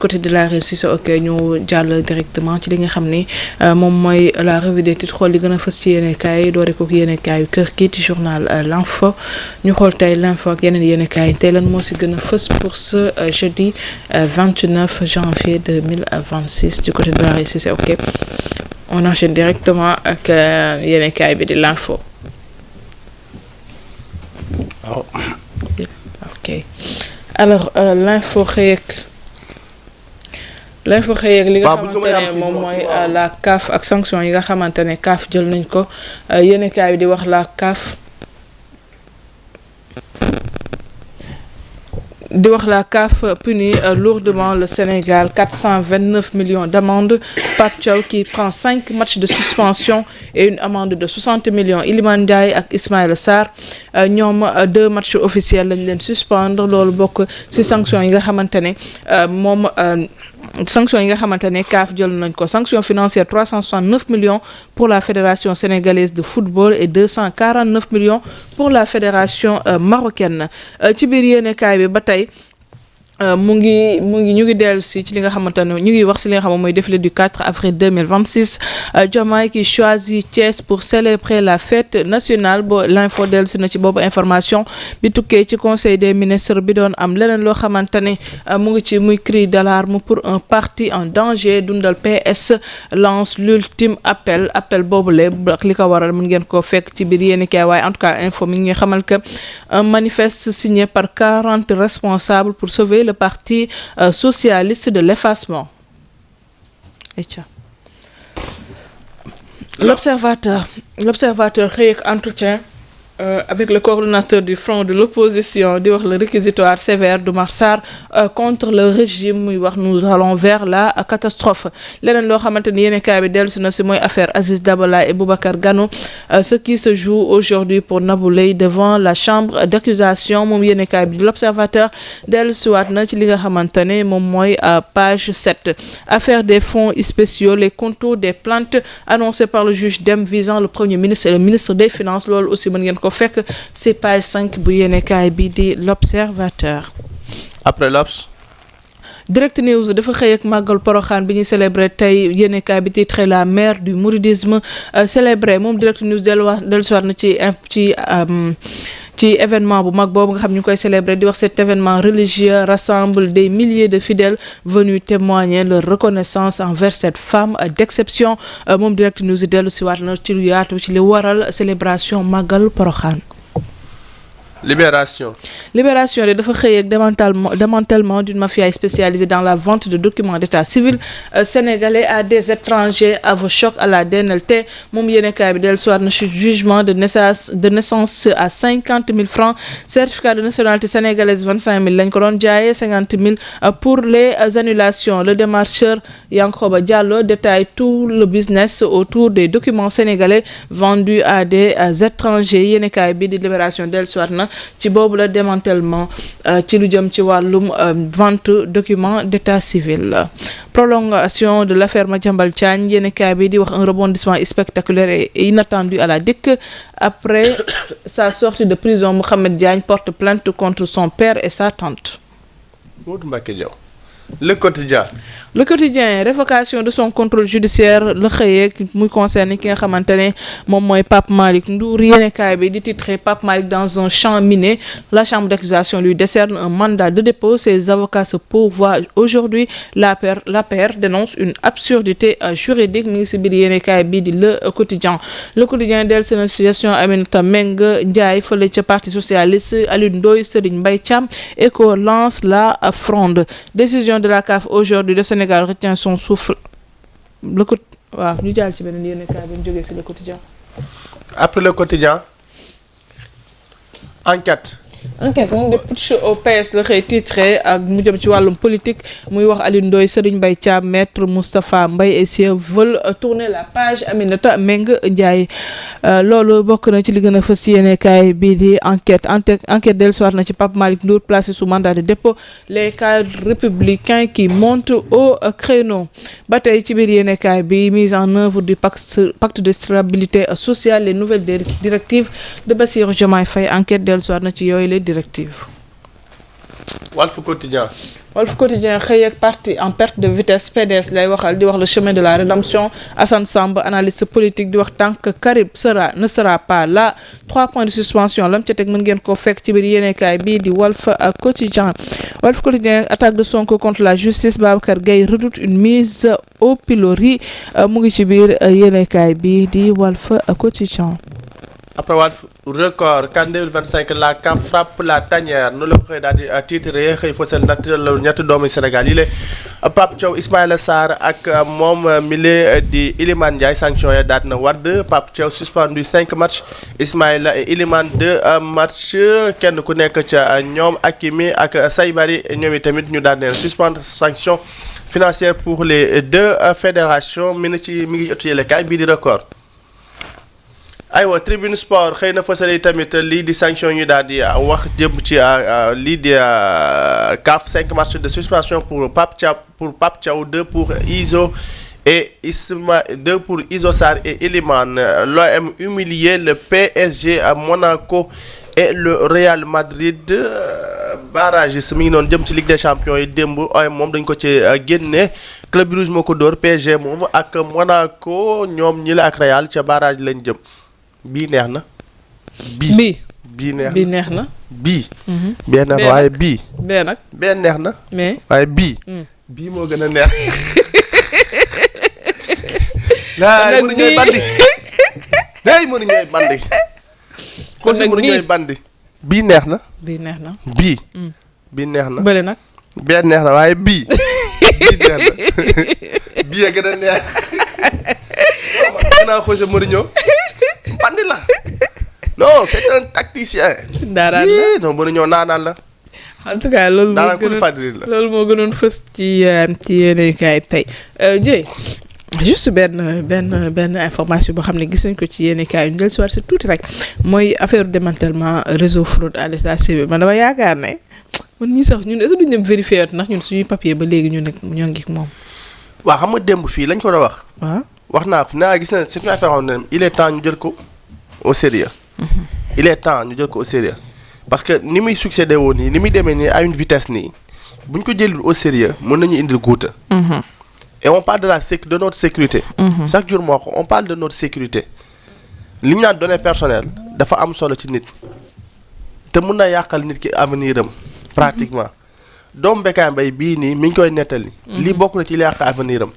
côté de la réussite ok ñu jàll directement ci li nga xam ni moom mooy la revue des titres xool li gën a fës ci yéenekaay yi doore ko yéenekaayu kër gi ci journal l'info ñu xool tey l'info ak yeneen yéenekaay yi tey lan moo si gën a fës pour ce jeudi 29 janvier 2026 du côté de la réussite ok on enchaîne directement ak yéenekaay bi di l'info. waaw. ok alors l'info xëy li nga xamante ne moom mooy la CAF ak sanction yi nga xamante ne CAF jël nañ ko yéenekaay bi di wax la CAF punit lourdement le Sénégal 429 millions d'amende. Pape Thiaw qui prend 5 matchs de suspension et une amende de 60 millions. Iliman Ndiaye ak Ismaïla Sarr ñoom 2 matchs officiels lañ leen suspendre loolu bokk ci sanction yi nga xamante ne sanction yi nga xamante ne CAF jël nañ ko sanction financière 369 millions pour la fédération sénégalaise de football et 249 millions pour la fédération marocaine ci biir yéenekaay bi ba tey ñu ngi dellu si ci li nga xamante ne ñu ngi wax si li nga xam mooy défilé du 4 avril 2026 Diomaye qui choisit Thiès pour célébrer la fête nationale bo l'info dellu si na ci boobu information bi tukkee ci conseil des ministres bi doon am leneen loo xamante ne mu ngi ci muy cri d'alarme pour un parti en danger dundal PS lance l'ultime appel boobule ak li ko waral mën ngeen ko fekk ci biir yéenekaay waaye en tout cas info mi ngi xamal que un manifeste signé par 40 responsables pour sauver le parti socialiste de l'effacement. L'observateur xëy ak entretien avec le coordonnateur du front de l'opposition di wax le réquisitoire sévère d'Oumar Sarr contre le régime muy wax nous allons vers la catastrophe leneen loo xamante ni yéenekaay bi dellu si na si mooy affaire Aziz Dabala et Boubacar Gano ce qui se joue aujourd'hui pour Nabou Leye devant la chambre d'accusation moom yéenekaay bi di l'observateur dellu si waat na ci li nga xamante ne moom mooy page 7 affaire des fonds spéciaux les contours des plaintes annoncées par le juge Dème visant le premier ministre et le ministre des finances loolu aussi mën ngeen ko fekk c'est page 5 bu yéenekaay bi di l'observateur. Après l'Obs. Direct News dafa xëy ak màggal Porokhane bi ñuy célébrer tey yéenekaay bi titré la mère du mouridisme célébré moom Direct News dellusiwaat na ci événement bu mag boobu nga xam ñu koy célébrer di wax cet événement religieux rassemble des milliers de fidèles venus témoigner leur reconnaissance envers cette femme d'exception moom Direct News dellusiwaat na ci lu yaatu ci li waral célébration màggal Porokhane. Libération de dafa xëy ak démantèlement d'une mafia spécialisée dans la vente de documents d'état civil sénégalais à des étrangers avoue choc à la DNLT moom yéenekaay bi dellusiwaat na jugement de naissance à 50 000 francs certificat de nationalité sénégalaise 25 000 lañ ko doon jaayee 50 000 pour les annulations le démarcheur Yankoba Diallo détaille tout le business autour des documents sénégalais vendus à des étrangers yéenekaay bi di Libération dellusiwaat na ci boobu la démantèlement ci lu jëm ci wàllum vente document d'état civil prolongation de l'affaire Madiambal Diagne yéenekaay bi di wax un rebondissement spectaculaire et inattendu à la DIC après sa sortie de prison Mohamed Diagne porte plainte contre son père et sa tante. Modou Mbacké Diaw. Le quotidien révocation de son contrôle judiciaire la xëyee muy concerné ki nga xamante ne moom mooy Pape Malick Ndour yéenekaay bi di titré Pape Malick dans un champ miné la chambre d'accusation lui décerne un mandat de dépôt ses avocats se pourvoient aujourd'hui l'APR dénonce une absurdité juridique mi ngi si biir yéenekaay bi di le quotidien del seen gestion Aminata Mbengue Ndiaye fële ca parti socialiste Alioune Ndoye Serigne Mbaye Thiam ECHO lance la fronde décision de la CAF aujourd'hui le Sénégal retient son souffle waaw ñu jàll ci beneen yéenekaay bi ñu jógee ci le quotidien. Après le quotidien enquête moom de putsch au PS la xëy titré ak mu jëm ci wàllum politique muy wax Alioune Ndoye Serigne Mbaye Thiam maître Moustapha Mbaye et sieurs veulent tourner la page Aminata Mbengue Ndiaye loolu bokk na ci li gën a fës ci yéenekaay bii di enquête dellusiwaat na ci Pape Malick Ndour placé sous mandat de dépôt les cadres républicains qui montent au créneau ba tey ci biir yéenekaay bi mise en œuvre du pacte de stabilité sociale les nouvelles directives de Bassirou Diomaye Faye enquête dellusiwaat na ci yooyu les directives. Walf Quotidien. Walf Quotidien xëy ak parti en perte de vitesse PDS lay waxal di wax le chemin de la rédemption. Assane Samb analyste politique di wax tant que Karim ne sera pas là 3 points de suspension lam ca teg mën ngeen ko fekk ci biir yéenekaay bii di Walf Quotidien. Walf Quotidien attaque de Sonko contre la justice Babacar Gueye redoute une mise au pilori mu ngi ci biir yéenekaay bii di Walf Quotidien. Après Walf Record CAN 2025 la CAF frappe la tanière nu la ko xëy daal di titre xëy fësal ñetti doomu Sénégal yi la Pape Thiaw Ismaïla Sarr ak moom mile di Iliman Ndiaye sanction ya daal na wadd Pape Thiaw suspendu 5 matchs Ismaïla et Iliman 2 matchs kenn ku nekk ca ñoom Hakimi ak Saybari ñoom i tamit ñu daal leen suspendre sanction financière pour les deux fédérations mi ngi ëttu yëlekaay bii di Record. aywa Tribune Sport xëy na fësale tamit lii di sanction ñu daal di wax jëm ci lii di CAF 5 matchs de suspension pour Pape Thiaw 2 pour Iso et Isma 2 pour Iso Sarr et Iliman. L'OM humilié le PSG à Monaco et le Real Madrid barragiste mi ngi noonu jëm ci Ligue des Champions yi démb OM moom dañ ko ci génne Club Rouge moo ko dóor PSG moom ak Monaco ñoom ñi la ak Real ca barrage lañ jëm. bii neex na. bii neex na. bii. bee neex na waaye bii. bee nag. bee neex na. mais waaye bii. bii moo gën a neex. laay mënu ñooy bandi. day mënu ñooy bandi. kon nag mënu ñooy bandi. bii neex na. bii neex na. bii. bii neex na. bële nag. bee neex na waaye bii. bii neex na. bii a gën a neex. xanaa José Mourinho. bandi la non c'est un tacticien. daaraan la non Mourinho naanaan la. en tout cas loolu moo gënoon fës ci yéenekaay tey Dieye juste benn information boo xam ne gis nañ ko ci yéenekaay yu ñu del soir c'est tuuti rek mooy affaire démantèlement réseau fraude à l'état civil man dama yaakaar ne man ñii sax ñun est-ce que duñ dem vérifier ndax ñun suñuy papier ba léegi ñu nekk ñoo ngi moom. waaw xam nga démb fii lañ ko doon wax. waaw wax naa ko naa gis na c'est une affaire xam ne il est temps ñu jël ko au sérieux. il est temps ñu jël ko au sérieux parce que ni muy succédé woon nii ni muy demee nii à une vitesse nii bu ñu ko jëlul au sérieux mën nañu indil guuta. et on parle de notre sécurité. chaque jour moo ko on parle de notre sécurité. li ñu naan données personnelles dafa am solo ci nit te mun na yàqal nit ki avenir am pratiquement doomu Bécaye Mbaye bii nii mi ngi koy nettali. lii bokk na ci li yàq avenir am.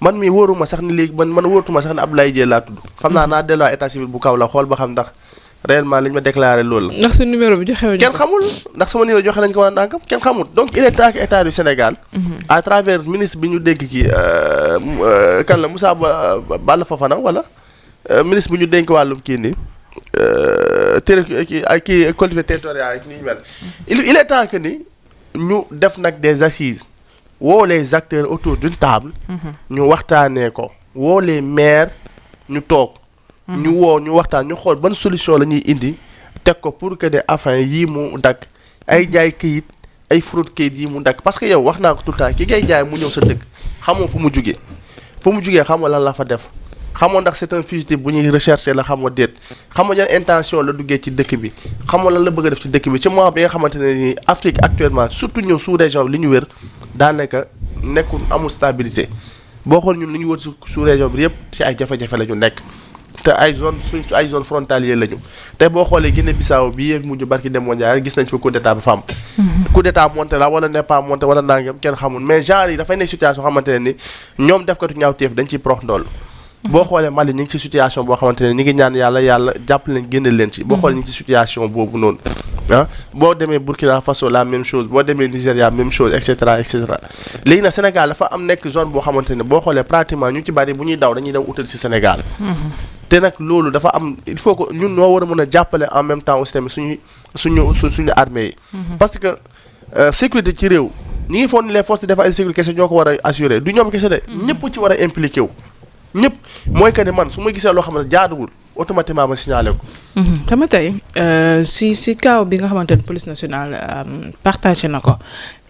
man mi wóoruma sax ni léegi man wóorutuma sax ne Abdoulaye Dièye laa tudd xam naa naa delluwaat état civil bu kaw la xool ba xam ndax réellement li ñu ma déclaré loolu la. ndax sa numéro bi joxe wuñ ko kenn xamul ndax sama numéro joxe nañ ko wala ndànkam kenn xamul donc il est temps que état du Sénégal. à travers ministre bi ñu dégg kii kan la Moussa Balla Fofana wala ministre bi ñu dénk wàllum kii nii kii collectivité territoriale ak ni ñu mel. il est temps que ni ñu def nag des assises. woo les acteurs autour d'une table. ñu waxtaanee ko woo les maires ñu toog. ñu waxtaan ñu xool ban solution la ñuy indi teg ko pour que des affaires yii mu dakk ay jaay këyit ay fraude këyit yii mu dakk parce que yow wax naa ko tout le temps ki ngay jaay mu ñëw sa dëkk xamoo fu mu jugee xamoo lan la fa def xamoo ndax c'est un fugitif bu ñuy rechercher la xamoo déet xamoo yan intention la duggee ci dëkk bi xamoo lan la bëgg a def ci dëkk bi ci moment bi nga xamante ne nii Afrique actuellement surtout ñëw sous région bi li ñu wër daanaka nekkul amul stabilité boo xool ñun li ñu wër sous région bi yëpp ci ay jafe-jafe la ñu nekk te ay zone frontalière la ñu te boo xoolee Guinée Bissau bii yéeg mujj barki dem mondial gis nañ fa coup d'état ba fa am coup d'état monté la wala n'est pas monté wala nangam kenn xamul mais genre yi dafay nekk situation xamante ne ni ñoom def katu ñaawteef dañ ciy prox ndool boo xoolee Mali ñu ngi ci situation boo xamante ne ñi ngi ñaan yàlla jàpp leen génne leen ci boo xoolee ñu ngi ci situation boobu noonu boo demee Burkina Faso la même chose boo demee Nigéria même chose et cetera léegi nag Sénégal dafa am nekk zone boo xamante ne boo xoolee pratiquement ñu ci bari bu ñuy daw dañuy dem utal ci Sénégal te nag loolu dafa am il faut que ñun ñoo war a mën a jàppale en même temps aussi tamit suñu armée yi parce que sécurité ci réew ñi ngi foog ni les forces de défense et de sécurité kese ñoo ko war a assurer du ñoom kese de ñëpp ci war a impliqué wu ñëpp mooy que ne man su ma gisee loo xam ne jaaduwul automatiquement ma signalé ko. xam tey si kaw bi nga xamante ne police nationale partagé na ko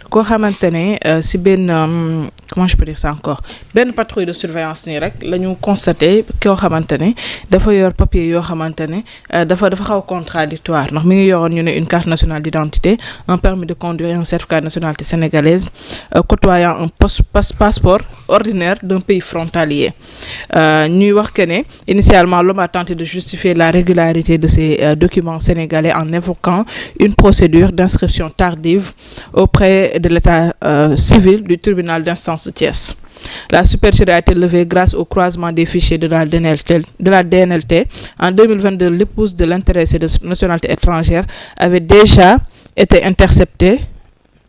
koo xamante ne si benn comment je peux dire ça encore benn patrouille de surveillance nii rek la ñu constaté koo xamante ne dafa yor papier yoo xamante ne dafa xaw contradictoire ndax mi ngi yoroon ñu ne une carte nationale d'identité un permis de conduire un certificat de nationalité sénégalaise côtoyant un passeport ordinaire d'un pays frontalier ñuy wax que ne initialement l'homme a tenté de justifier la régularité de ces documents sénégalais en évoquant une procédure d'inscription tardive auprès de l'état civil du tribunal d'instance de Thiès. La supercherie a été levée grâce au croisement des fichiers de la DNLT. En 2022, l'épouse de l'intéressé de nationalité étrangère avait déjà été interceptée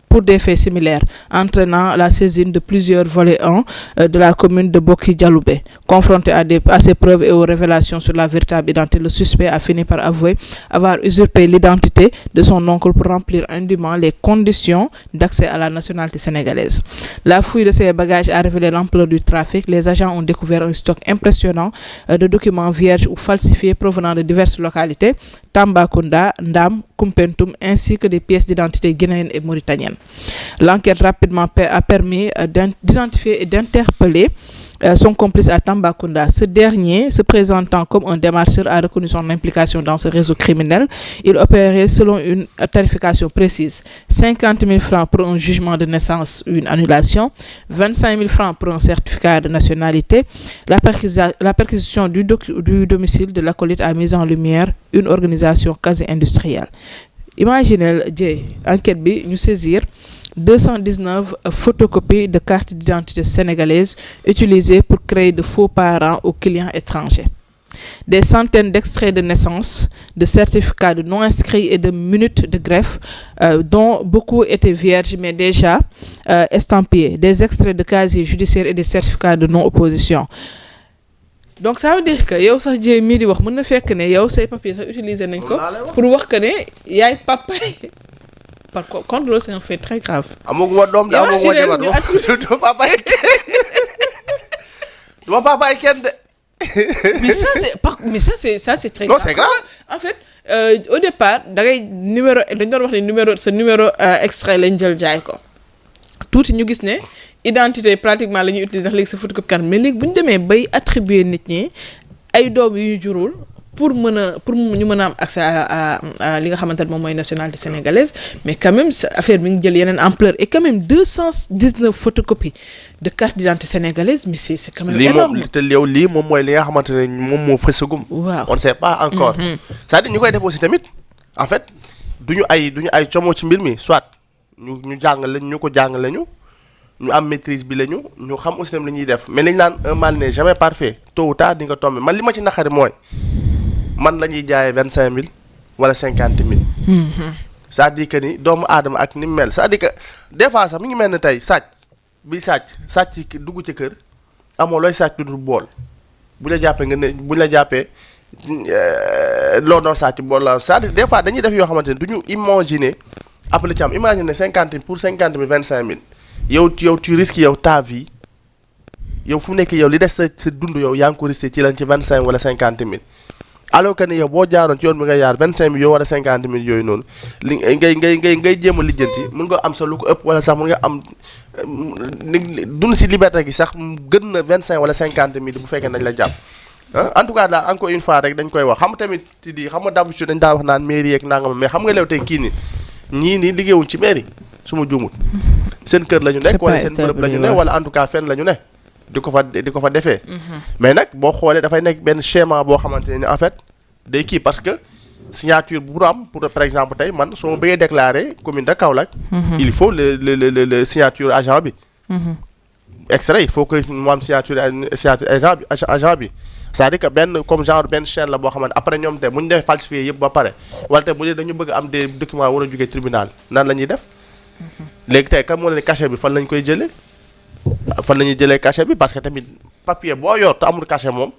pour des faits similaires, entraînant la saisine de plusieurs volets 1 de la commune de Boki-Dialoubé. Confronté à ces preuves et aux révélations sur la véritable identité, le suspect a fini par avouer avoir usurpé l'identité de son oncle pour remplir indûment les conditions d'accès à la nationalité sénégalaise. La fouille de ces bagages a révélé l'ampleur du trafic. Les agents ont découvert un stock impressionnant de documents vierges ou falsifiés provenant de diverses localités, Tambacounda, Ndam, Koumpentoum, ainsi que des pièces d'identité guinéennes et mauritaniennes. L'enquête rapidement a permis d'identifier et d'interpeller son complice à Tambacounda. Ce dernier, se présentant comme un démarcheur, a reconnu son implication dans ce réseau criminel. Il opérait selon une tarification précise. 50 000 francs pour un jugement de naissance ou une annulation, 25 000 francs pour un certificat de nationalité. La perquisition du domicile de l'acolyte a mis en lumière une organisation quasi industrielle. Imaginez, enquête bi ñu saisir 219 photocopies de cartes d'identité sénégalaises utilisées pour créer de faux parents aux clients étrangers. Des centaines d'extraits de naissance, de certificats de non inscrits et de minutes de greffe, dont beaucoup étaient vierges mais déjà estampillés. Des extraits de casiers judiciaires et des certificats de non-opposition. Donc ça veut dire que yow sax jee mii di wax mën na fekk ne yow say papier sax utiliser nañ ko pour wax que ne yaay papa par contre loolu c'est un fait très grave. amaguma doom de amaguma jabar duma papa ay kenn de. mais ça c'est très non, grave. c'est grave. En fait au départ da ngay numéro dañ doon wax ne sa numéro extrait lañ jël jaay ko tuuti ñu gis ne identité pratiquement la ñuy utiliser ndax léegi sa photocopie carte mais léegi bu ñu demee bay attribuer nit ñi ay doom yu ñu jurul pour ñu mën a am accès à li nga xamante ne moom mooy nationalité sénégalaise mais quand même affaire bi ngi jël yeneen ampleur et quand même 219 photocopies de carte d'identité sénégalaise mais c'est quand même énorme. lii moom mooy li nga xamante ne moom moo fësagum. waaw on ne sait pas encore. c'est-à-dire ñu koy def aussi tamit en fait duñu ay como ci mbir mi soit ñu jàngale ñu ko jàngale ñu am maîtrise bi lañu ñu xam aussi tam li ñuy def mais li ñu naan un mal n'est jamais parfait tôt ou tard di nga tomber man li ma ci naqari mooy man la ñuy jaayee 25 000 wala 50 000. c'est-à-dire que ni doomu aadama ak ni mu mel c'est-à-dire que des fois sax mi ngi mel ne tey sàcc dugg ci kër amoo looy sàcc lu dul bool bu la jàppee nga ne bu la jàppee loo doon sàcc bool la c'est-à-dire des fois dañuy def yoo xamante ne du ñu imaginer après ci am imaginer 50 000 pour 50 000 25 000. yow tu risques yow ta vie yow fu mu nekk yow li des sa dund yow yaa ngi ko risqué ci lan ci 25 wala 50 000 alors que ni yow boo jaaroon ci yoon bi nga jaar 25 000 yow wala 50 000 yooyu noonu li ngay jéem a lijjanti mën nga am sa lu ko ëpp wala sax mën nga am dund si liberté gi sax gën na 25 wala 50 000 bu fekkee nañ la jàpp en tout cas daal encore une fois rek dañ koy wax xam nga tamit ci di xam nga d'habitude dañ daa wax naan mairie yeeg nangam mais xam nga leew tey kii ni ñii nii liggéeyuñ ci mairie su ma juumut seen kër la ñu nekk wala seen bërëb la ñu ne wala en tout cas fenn la ñu ne di ko fa defee mais nag boo xoolee dafay nekk benn schéma boo xamante ne en fait day kii parce que signature bu am pour par exemple tey man soo ma bëggee déclarer commune de Kaolack il faut le signature agent bi extrait il faut que mu am signature agent bi c'est-à-dire que benn chaîne la boo xamante après ñoom te bu ñu defee falsifié yëpp ba pare wala te bu dee dañu bëgg am des documents war a jógee tribunal nan la ñuy def léegi tey kan moo leen cachet bi fan lañ koy jëlee fan la ñuy jëlee cachet bi parce que tamit papier boo yor te amul cachet moom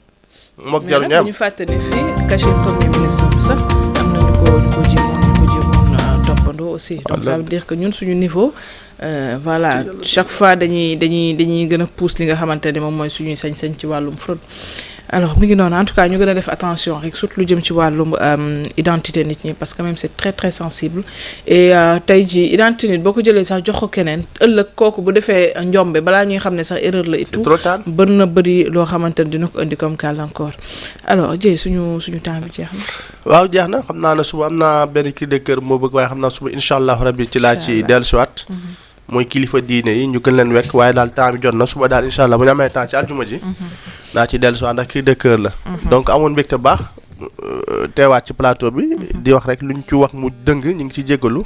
moog jël ñoom ñu fàttali fii cachet premier ministre bi sax am na ñu ko jéemoon toppandoo aussi donc ça veut dire que ñun suñu niveau voilà chaque fois dañuy gën a pousse li nga xamante ne moom mooy suñuy sañ-sañ ci wàllum fraude alors mi ngi noonu en tout cas ñu gën a def attention rek surtout lu jëm ci wàllum identité nit ñi parce que même c'est très très sensible et tey jii identité nit boo ko jëlee sax jox ko keneen ëllëg kooku bu defee njombe balaa ñuy xam ne sax erreur la et tout bëri loo xamante ne dina ko indi comme gàllankoor alors Dieye suñu temps bi jeex na. waaw jeex na xam naa ne suba am naa benn cri de cœur moo bëgg waaye xam naa suba incha allah rabbi ci laa ci dellusiwaat. mooy kilifa diine yi ñu gën leen wekk waaye daal temps bi jot na suba daal incha allah bu ñu amee temps ci aljuma ji. naa ci dellusiwaat ndax cri de cœur la. donc amoon mbégte baax teewaat ci plateau bi. di wax rek luñ ci wax mu dëng ñu ngi ci jéggalu.